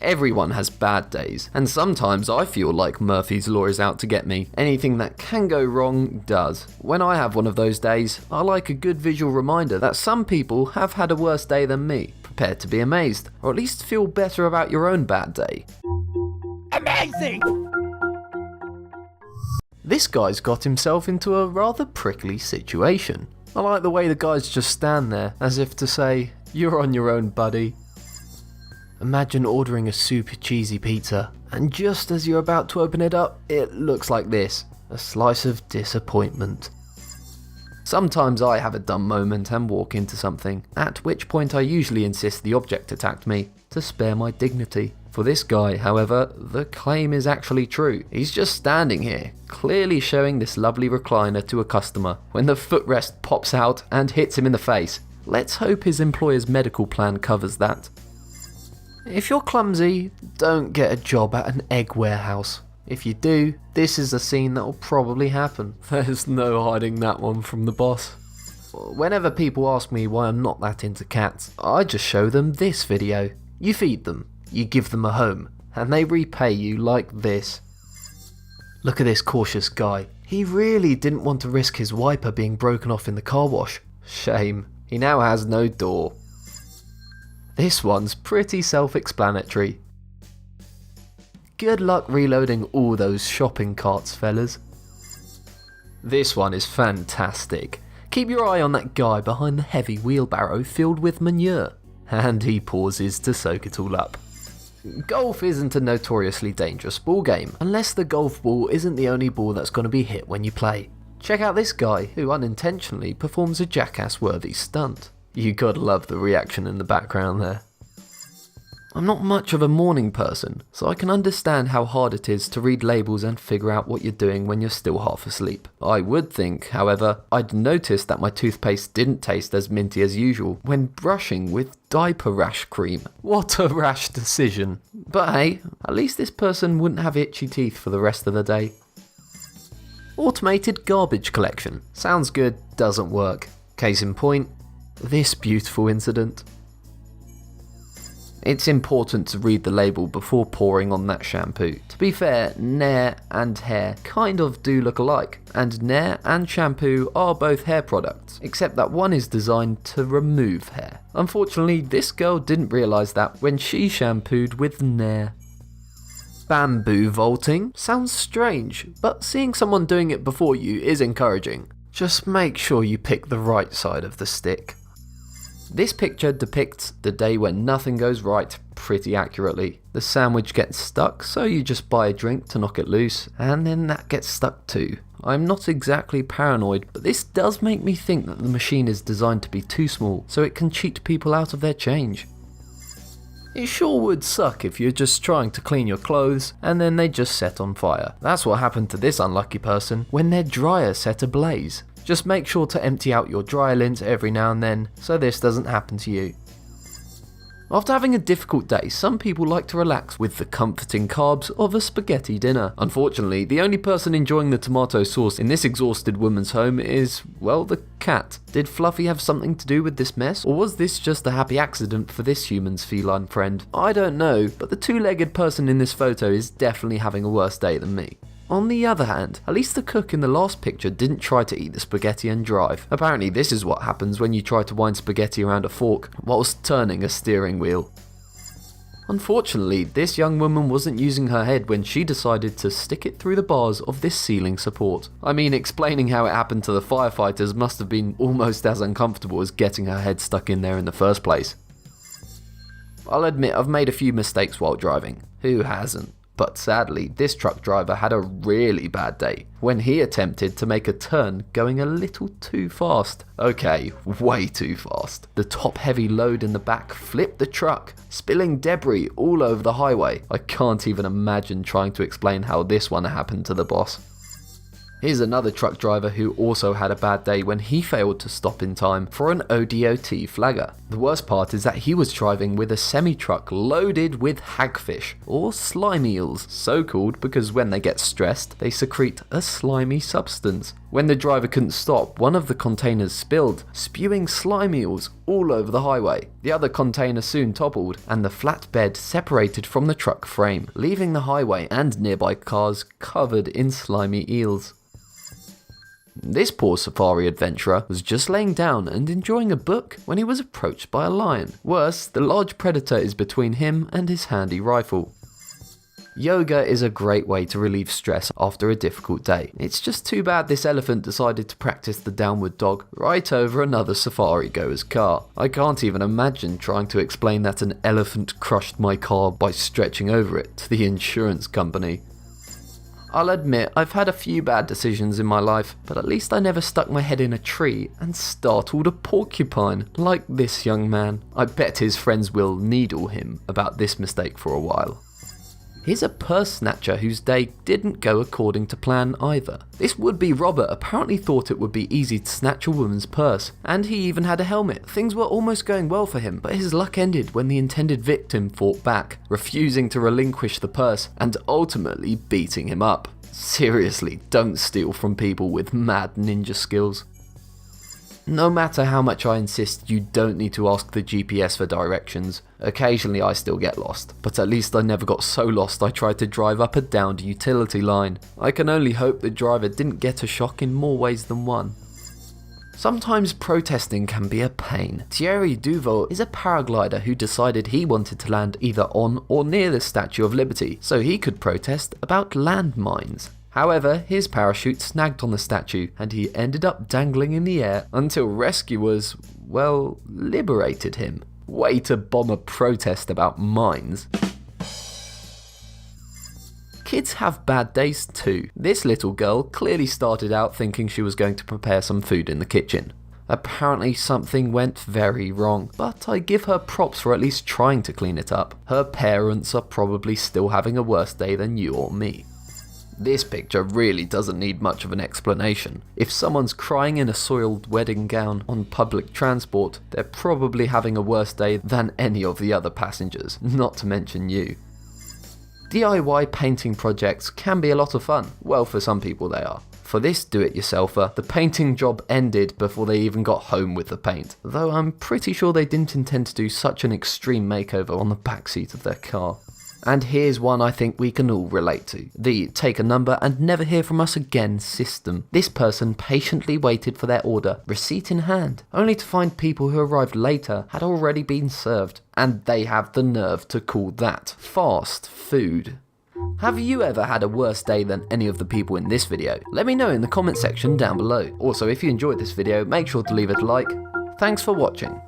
Everyone has bad days, and sometimes I feel like Murphy's Law is out to get me. Anything that can go wrong does. When I have one of those days, I like a good visual reminder that some people have had a worse day than me. Prepare to be amazed, or at least feel better about your own bad day. Amazing! This guy's got himself into a rather prickly situation. I like the way the guys just stand there, as if to say, "You're on your own, buddy." Imagine ordering a super cheesy pizza, and just as you're about to open it up, it looks like this, a slice of disappointment. Sometimes I have a dumb moment and walk into something, at which point I usually insist the object attacked me, to spare my dignity. For this guy, however, the claim is actually true. He's just standing here, clearly showing this lovely recliner to a customer, when the footrest pops out and hits him in the face. Let's hope his employer's medical plan covers that. If you're clumsy, don't get a job at an egg warehouse. If you do, this is a scene that will probably happen. There's no hiding that one from the boss. Whenever people ask me why I'm not that into cats, I just show them this video. You feed them, you give them a home, and they repay you like this. Look at this cautious guy. He really didn't want to risk his wiper being broken off in the car wash. Shame. He now has no door. This one's pretty self-explanatory. Good luck reloading all those shopping carts, fellas. This one is fantastic. Keep your eye on that guy behind the heavy wheelbarrow filled with manure. And he pauses to soak it all up. Golf isn't a notoriously dangerous ball game, unless the golf ball isn't the only ball that's going to be hit when you play. Check out this guy, who unintentionally performs a jackass-worthy stunt. You gotta love the reaction in the background there. I'm not much of a morning person, so I can understand how hard it is to read labels and figure out what you're doing when you're still half asleep. I would think, however, I'd noticed that my toothpaste didn't taste as minty as usual when brushing with diaper rash cream. What a rash decision. But hey, at least this person wouldn't have itchy teeth for the rest of the day. Automated garbage collection. Sounds good, doesn't work. Case in point, this beautiful incident. It's important to read the label before pouring on that shampoo. To be fair, Nair and hair kind of do look alike, and Nair and shampoo are both hair products, except that one is designed to remove hair. Unfortunately, this girl didn't realise that when she shampooed with Nair. Bamboo vaulting sounds strange, but seeing someone doing it before you is encouraging. Just make sure you pick the right side of the stick. This picture depicts the day when nothing goes right pretty accurately. The sandwich gets stuck, so you just buy a drink to knock it loose, and then that gets stuck too. I'm not exactly paranoid, but this does make me think that the machine is designed to be too small, so it can cheat people out of their change. It sure would suck if you're just trying to clean your clothes, and then they just set on fire. That's what happened to this unlucky person when their dryer set ablaze. Just make sure to empty out your dryer lint every now and then, so this doesn't happen to you. After having a difficult day, some people like to relax with the comforting carbs of a spaghetti dinner. Unfortunately, the only person enjoying the tomato sauce in this exhausted woman's home is, well, the cat. Did Fluffy have something to do with this mess, or was this just a happy accident for this human's feline friend? I don't know, but the two-legged person in this photo is definitely having a worse day than me. On the other hand, at least the cook in the last picture didn't try to eat the spaghetti and drive. Apparently this is what happens when you try to wind spaghetti around a fork whilst turning a steering wheel. Unfortunately, this young woman wasn't using her head when she decided to stick it through the bars of this ceiling support. I mean, explaining how it happened to the firefighters must have been almost as uncomfortable as getting her head stuck in there in the first place. I'll admit I've made a few mistakes while driving. Who hasn't? But sadly, this truck driver had a really bad day when he attempted to make a turn going a little too fast. Okay, way too fast. The top-heavy load in the back flipped the truck, spilling debris all over the highway. I can't even imagine trying to explain how this one happened to the boss. Here's another truck driver who also had a bad day when he failed to stop in time for an ODOT flagger. The worst part is that he was driving with a semi-truck loaded with hagfish, or slime eels, so called because when they get stressed, they secrete a slimy substance. When the driver couldn't stop, one of the containers spilled, spewing slime eels all over the highway. The other container soon toppled, and the flatbed separated from the truck frame, leaving the highway and nearby cars covered in slimy eels. This poor safari adventurer was just laying down and enjoying a book when he was approached by a lion. Worse, the large predator is between him and his handy rifle. Yoga is a great way to relieve stress after a difficult day. It's just too bad this elephant decided to practice the downward dog right over another safari goer's car. I can't even imagine trying to explain that an elephant crushed my car by stretching over it to the insurance company. I'll admit I've had a few bad decisions in my life, but at least I never stuck my head in a tree and startled a porcupine like this young man. I bet his friends will needle him about this mistake for a while. Here's a purse snatcher whose day didn't go according to plan either. This would-be robber apparently thought it would be easy to snatch a woman's purse, and he even had a helmet. Things were almost going well for him, but his luck ended when the intended victim fought back, refusing to relinquish the purse and ultimately beating him up. Seriously, don't steal from people with mad ninja skills. No matter how much I insist, you don't need to ask the GPS for directions. Occasionally I still get lost, but at least I never got so lost I tried to drive up a downed utility line. I can only hope the driver didn't get a shock in more ways than one. Sometimes protesting can be a pain. Thierry Duval is a paraglider who decided he wanted to land either on or near the Statue of Liberty, so he could protest about landmines. However, his parachute snagged on the statue and he ended up dangling in the air until rescuers, well, liberated him. Way to bomb a protest about mines. Kids have bad days too. This little girl clearly started out thinking she was going to prepare some food in the kitchen. Apparently something went very wrong, but I give her props for at least trying to clean it up. Her parents are probably still having a worse day than you or me. This picture really doesn't need much of an explanation. If someone's crying in a soiled wedding gown on public transport, they're probably having a worse day than any of the other passengers, not to mention you. DIY painting projects can be a lot of fun. Well, for some people they are. For this do-it-yourselfer, the painting job ended before they even got home with the paint, though I'm pretty sure they didn't intend to do such an extreme makeover on the backseat of their car. And here's one I think we can all relate to. The take a number and never hear from us again system. This person patiently waited for their order, receipt in hand, only to find people who arrived later had already been served. And they have the nerve to call that fast food. Have you ever had a worse day than any of the people in this video? Let me know in the comment section down below. Also, if you enjoyed this video, make sure to leave it a like. Thanks for watching.